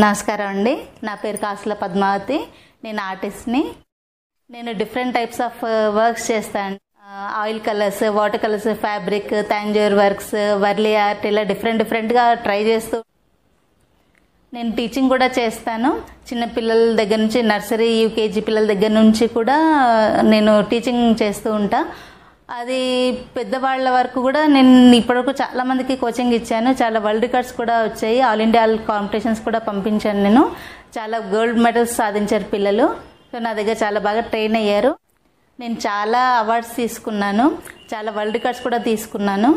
నమస్కారం అండి. నా పేరు కాసుల పద్మావతి. నేను ఆర్టిస్ట్ని. నేను డిఫరెంట్ టైప్స్ ఆఫ్ వర్క్స్ చేస్తాను. Oil colours, water colours, fabric, Tanjore works, Warli art, ఇలా డిఫరెంట్గా ట్రై చేస్తూ నేను టీచింగ్ కూడా చేస్తాను. చిన్న పిల్లల దగ్గర నుంచి నర్సరీ, యూకేజీ పిల్లల దగ్గర నుంచి కూడా నేను టీచింగ్ చేస్తూ ఉంటా. అది పెద్దవాళ్ళ వరకు కూడా నేను ఇప్పటివరకు చాలా మందికి కోచింగ్ ఇచ్చాను. చాలా వరల్డ్ రికార్డ్స్ కూడా వచ్చాయి. ఆల్ ఇండియా కాంపిటీషన్స్ కూడా పంపించాను. నేను చాలా గోల్డ్ మెడల్స్ సాధించారు పిల్లలు. సో నా దగ్గర చాలా బాగా ట్రైన్ అయ్యారు. నేను చాలా అవార్డ్స్ తీసుకున్నాను. చాలా వరల్డ్ రికార్డ్స్ కూడా తీసుకున్నాను.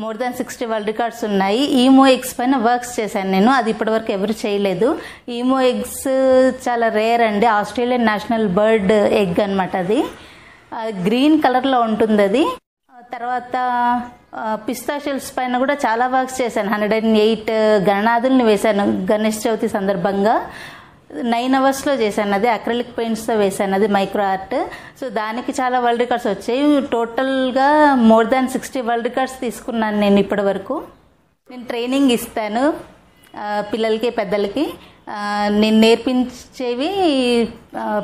మోర్ దాన్ 60 వరల్డ్ రికార్డ్స్ ఉన్నాయి. ఈమో ఎగ్స్ పైన వర్క్స్ చేశాను నేను. అది ఇప్పటివరకు ఎవరు చేయలేదు. ఈమో ఎగ్స్ చాలా రేర్ అండి. ఆస్ట్రేలియన్ నేషనల్ బర్డ్ ఎగ్ అనమాట. అది గ్రీన్ కలర్లో ఉంటుంది. అది తర్వాత పిస్తాషియల్స్ పైన కూడా చాలా వర్క్స్ చేశాను. 108 గణనాథుల్ని వేశాను గణేష్ చవితి సందర్భంగా. 9 అవర్స్లో చేశాను. అది అక్రిలిక్ పెయింట్స్తో వేశాను. అది మైక్రో ఆర్ట్. సో దానికి చాలా వరల్డ్ రికార్డ్స్ వచ్చాయి. టోటల్గా మోర్ దాన్ 60 వరల్డ్ రికార్డ్స్ తీసుకున్నాను నేను ఇప్పటి వరకు. నేను ట్రైనింగ్ ఇస్తాను పిల్లలకి, పెద్దలకి. నేను నేర్పించేవి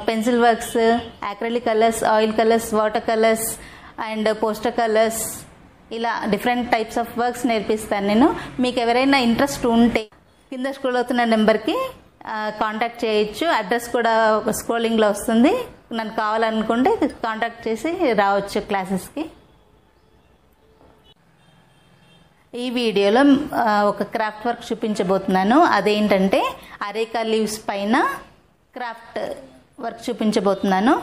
pencil works, acrylic colours, oil colours, water colours and poster colours, ఇలా డిఫరెంట్ టైప్స్ ఆఫ్ వర్క్స్ నేర్పిస్తాను నేను. మీకు ఎవరైనా ఇంట్రెస్ట్ ఉంటే కింద స్క్రోల్ అవుతున్న నెంబర్కి కాంటాక్ట్ చేయొచ్చు. అడ్రస్ కూడా స్క్రోలింగ్లో వస్తుంది. నన్ను కావాలనుకుంటే కాంటాక్ట్ చేసి రావచ్చు క్లాసెస్కి. ఈ వీడియోలో ఒక క్రాఫ్ట్ వర్క్ చూపించబోతున్నాను. అదేంటంటే అరేకా లీవ్స్ పైన క్రాఫ్ట్ వర్క్ చూపించబోతున్నాను.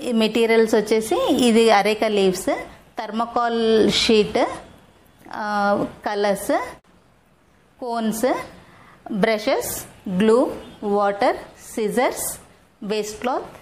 ఈ మెటీరియల్స్ వచ్చేసి ఇది areca leaves, thermocol sheet, colours, cones, brushes, glue, water, scissors, waste cloth.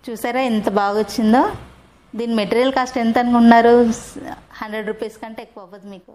చూసారా ఎంత బాగా వచ్చిందో. దీని మెటీరియల్ కాస్ట్ ఎంత అనుకున్నారు? 100 రూపీస్ కంటే ఎక్కువ అవ్వదు మీకు.